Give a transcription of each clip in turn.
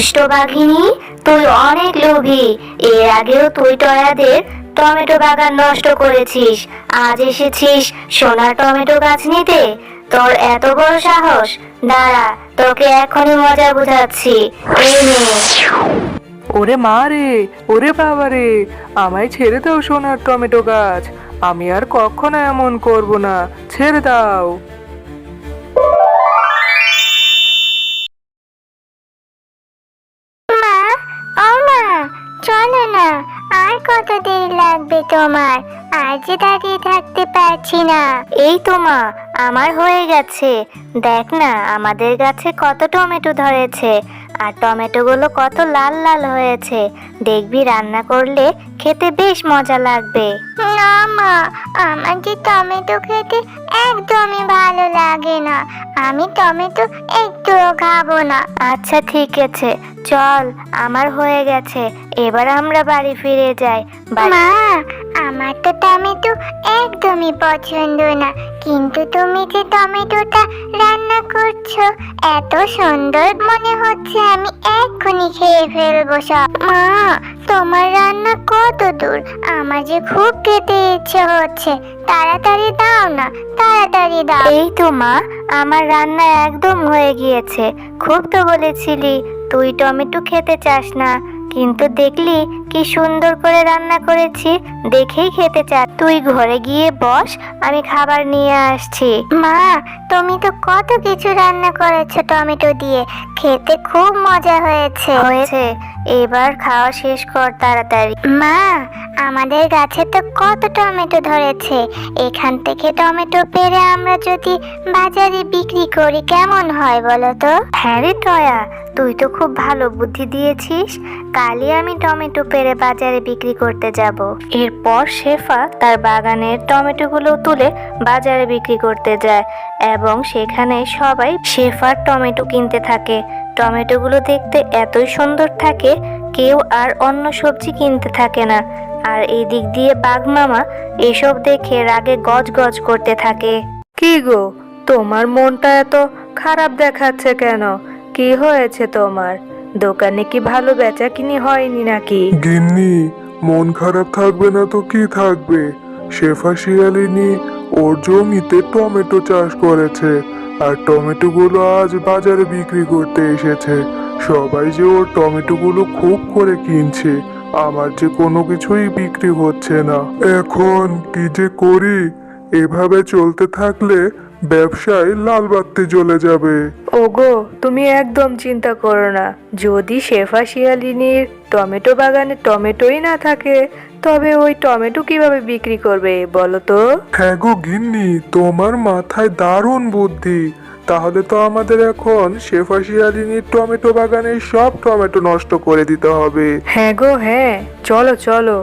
দুষ্ট বাঘিনী, তুই অনেক লোভী। এর আগেও তুই টয়াদের টমেটো বাগান নষ্ট করেছিস, আজ এসেছিস সোনার টমেটো গাছ নিতে। তোর এত বড় সাহস! দাঁড়া, তোকে এখনই মজা বুঝাচ্ছি। এই নে। ওরে মা রে, ওরে বাবা রে, আমায় ছেড়ে দাও সোনার টমেটো গাছ। আমি আর কখনো এমন করব না, ছেড়ে দাও। মা, ও মা, চলো না। আর কত দেরি লাগবে তোমার? আর যে দাঁড়িয়ে থাকতে পারছি না। এই তো মা, আমার হয়ে গেছে। দেখ না আমাদের গাছে কত টমেটো ধরেছে, আর টমেটোগুলো কত লাল লাল হয়েছে। দেখবি রান্না করলে খেতে বেশ মজা লাগবে। না মা, আমার যে টমেটো খেতে একদমই ভালো লাগে না। আমি টমেটো একটুও খাবো না। আচ্ছা ঠিক আছে, চল, আমার হয়ে গেছে। এবার আমরা বাড়ি ফিরে যাই। মা, আমার তো টমেটো একদমই পছন্দ না, কিন্তু তুমি যে টমেটোটা রান্না করছো এত সুন্দর, মনে হচ্ছে আমি এক্ষুনি খেয়ে ফেলবো সব। মা, তোমার রান্না কত দূর? আমার যে খুব খেতে ইচ্ছে হচ্ছে। তাড়াতাড়ি দাও না, তাড়াতাড়ি দাও। এই তো মা, আমার রান্না একদম হয়ে গিয়েছে। খুব তো বলেছিলি তুই টমেটো খেতে চাস না, কিন্তু দেখলি কি সুন্দর করে রান্না করেছি, দেখেই খেতে চা। তুই ঘরে গিয়ে বস, আমি খাবার নিয়ে আসছি। মা, তুমি তো কত কিছু রান্না করেছো টমেটো দিয়ে, খেতে খুব মজা হয়েছে। হয়েছে, এবার খাওয়া শেষ কর তাড়াতাড়ি। মা, আমাদের গাছে তো কত টমেটো ধরেছে। এখান থেকে টমেটো পেড়ে আমরা যদি বাজারে বিক্রি করি কেমন হয় বলো তো? হ্যাঁ রে টয়া, তুই তো খুব ভালো বুদ্ধি দিয়েছিস। কালই আমি টমেটো পেড়ে বাজারে বিক্রি করতে যাব। এরপর শেফা তার বাগানের টমেটোগুলো তুলে বাজারে বিক্রি করতে যায়, এবং সেখানে সবাই শেফার টমেটো কিনতে থাকে। টমেটোগুলো দেখতে এতই সুন্দর থাকে, কেউ আর অন্য সবজি কিনতে থাকে না। আর এই দিক দিয়ে বাঘ মামা এসব দেখে রাগে গজ গজ করতে থাকে। কি গো, তোমার মনটা এত খারাপ দেখাচ্ছে কেন? কি হয়েছে তোমার? দোকানে কি ভালো বেচাকিনি হয়নি নাকি? গিন্নি, মন খারাপ থাকবে না তো কি থাকবে? শেফা শিয়ালিনী ওর জমিতে টমেটো চাষ করেছে, আর টমেটোগুলো আজ বাজারে বিক্রি করতে এসেছে। সবাই যে ওর টমেটোগুলো খুব করে কিনছে, আমার যে কোনো কিছুই বিক্রি হচ্ছে না। এখন কি যে করি? এভাবে চলতে থাকলে ব্যবসায় লাল বাতি জ্বলে যাবে। ওগো, তুমি একদম চিন্তা করো না। যদি শেফা শিয়ালিনীর টমেটো বাগানে টমেটোই না থাকে, তবে ওই টমেটো কিভাবে বিক্রি করবে বলো তো? হ্যাঁ গো গিন্নি, তোমার মাথায় দারুণ বুদ্ধি। তাহলে তো আমাদের এখন শেফা শিয়ালিনীর টমেটো বাগানের সব টমেটো নষ্ট করে দিতে হবে। হ্যাঁ গো হ্যাঁ, চলো চলো,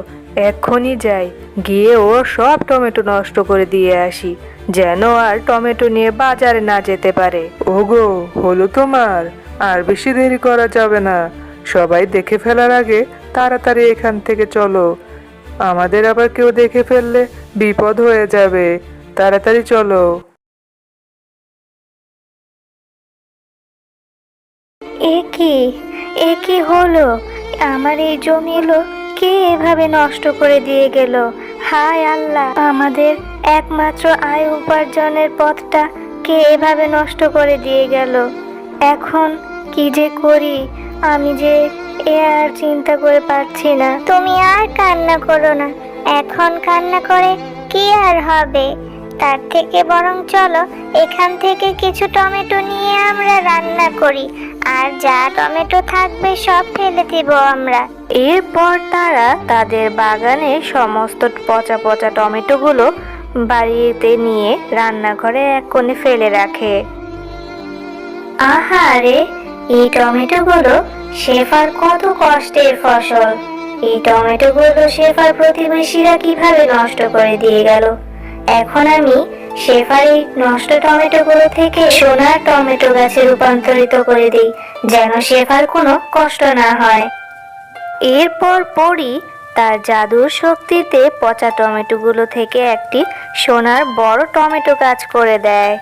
এক্ষুনি যাই, গিয়ে ও সব টমেটো নষ্ট করে দিয়ে আসি, যেন আর টমেটো নিয়ে বাজারে না যেতে পারে। ওগো, হলো তোমার? আর বেশি দেরি করা যাবে না। সবাই দেখে ফেলার আগে তাড়াতাড়ি এখান থেকে চলো। আমাদের আবার কেউ দেখে ফেললে বিপদ হয়ে যাবে। তাড়াতাড়ি চলো। এ কি হলো? আমার এই জমিগুলো কে এভাবে নষ্ট করে দিয়ে গেল? হায় আল্লাহ, আমাদের একমাত্র আয় উপার্জনের পথটা কে এভাবে নষ্ট করে দিয়ে গেল? এখন কি যে করি? আমি যে আর চিন্তা করে পারছি না। তুমি আর কান্না করো না। এখন কান্না করে কি আর হবে? তার থেকে বরং চলো এখান থেকে কিছু টমেটো নিয়ে আমরা রান্না করি, আর যা টমেটো থাকবে সব ফেলে দিব আমরা। এরপর তারা তাদের বাগানে সমস্ত পচা পচা টমেটোগুলো বাড়িতে নিয়ে রান্নাঘরে এক কোণে ফেলে রাখে। আহারে, এই টমেটোগুলো শেফার কত কষ্টের ফসল। এই টমেটোগুলো শেফার প্রতিবেশীরা কিভাবে নষ্ট করে দিয়ে গেল। এখন আমি শেফার এই নষ্ট টমেটোগুলো থেকে সোনার টমেটো গাছে রূপান্তরিত করে দিই, যেন শেফার কোনো কষ্ট না হয়। এরপর পরি তার জাদুর শক্তিতে পচা টমেটোগুলো থেকে একটি সোনার বড় টমেটো গাছ করে দেয়।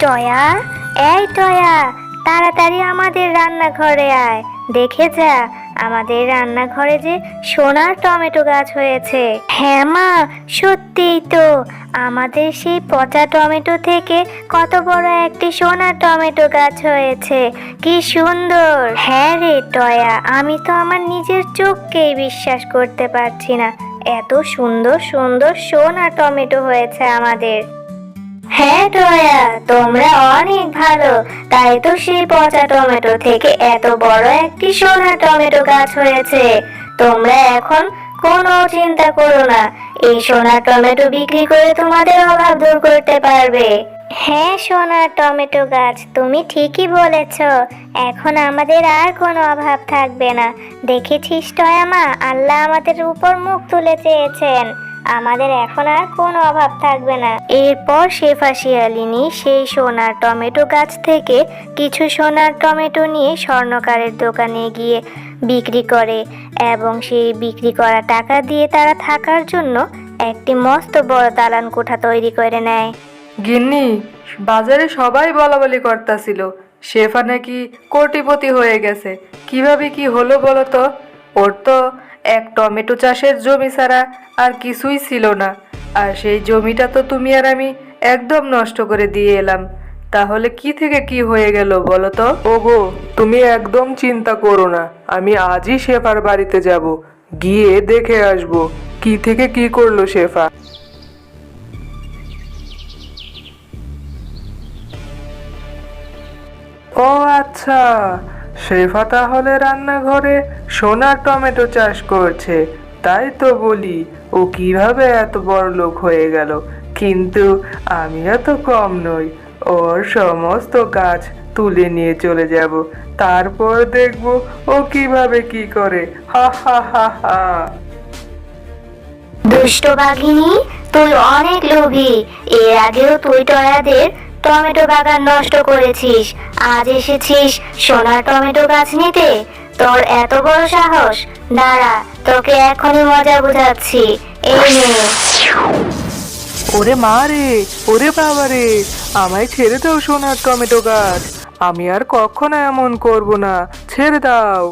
টয়া, এই টয়া, তাড়াতাড়ি আমাদের রান্নাঘরে আয়। দেখে যা, আমাদের রান্নাঘরে যে সোনার টমেটো গাছ হয়েছে। হ্যাঁ মা, সত্যিই তো, আমাদের সেই পচা টমেটো থেকে কত বড় একটি সোনার টমেটো গাছ হয়েছে। কি সুন্দর! হ্যাঁ রে টয়া, আমি তো আমার নিজের চোখকেই বিশ্বাস করতে পারছি না, এত সুন্দর সুন্দর সোনার টমেটো হয়েছে আমাদের। হ্যাঁ টয়া, তোমরা অনেক ভালো, তাই তো সেই পচা টমেটো থেকে এত বড় একটি সোনার টমেটো গাছ হয়েছে। তোমরা এখন কোনো চিন্তা করো না, এই সোনার টমেটো বিক্রি করে তোমাদের অভাব দূর করতে পারবে। হ্যাঁ সোনার টমেটো গাছ, তুমি ঠিকই বলেছ, এখন আমাদের আর কোনো অভাব থাকবে না। দেখেছিস টয়া মা, আল্লাহ আমাদের উপর মুখ তুলে চেয়েছেন, আমাদের এখন আর কোনো অভাব থাকবে না। এরপর শেফা শিয়ালিনী সেই সোনার টমেটো গাছ থেকে কিছু সোনার টমেটো নিয়ে স্বর্ণকারের দোকানে গিয়ে বিক্রি করে এবং সেই বিক্রি করা টাকা দিয়ে তারা থাকার জন্য একটি মস্ত বড় দালান কোঠা তৈরি করে নেয়। গিন্নি, বাজারে সবাই বলাবলি করতাছিল শেফা নাকি কোটিপতি হয়ে গেছে। কিভাবে কি হলো বলো তো? ওর তো এক টমেটো চাষের জমি ছাড়া আর কিছুই ছিল না, আর সেই জমিটা তো তুমি আর আমি একদম নষ্ট করে দিয়ে এলাম। তাহলে কি থেকে কি হয়ে গেল বলো তো? ওগো, তুমি একদম চিন্তা করো না, আমি আজই শেফার বাড়িতে যাব, গিয়ে দেখে আসব কি থেকে কি করলো শেফা। ও আচ্ছা, শেফা তাহলে রান্নাঘরে সোনার টমেটো চাষ করছে, তাই তো বলি ও কিভাবে এত বড় লোক হয়ে গেল। কিন্তু আমিও তো কম নই, ওর সমস্ত গাছ তুলে নিয়ে চলে যাব, তারপর দেখব ও কিভাবে কি করে। হা হা হা হা। দুষ্ট বাঘিনী, তুই অনেক লোভী, এর আগেও তুই টয়াদের টমেটো বাগান নষ্ট করেছিস, আজ এসেছিস সোনার টমেটো গাছ নিতে? তোর এত বড় সাহস! দাঁড়া, তোকে এখনই মজা বুঝাচ্ছি, এই নে। ওরে মা রে, ওরে বাবা রে, আমায় ছেড়ে দাও সোনার টমেটো গাছ, আমি আর কখনো এমন করব না, ছেড়ে দাও।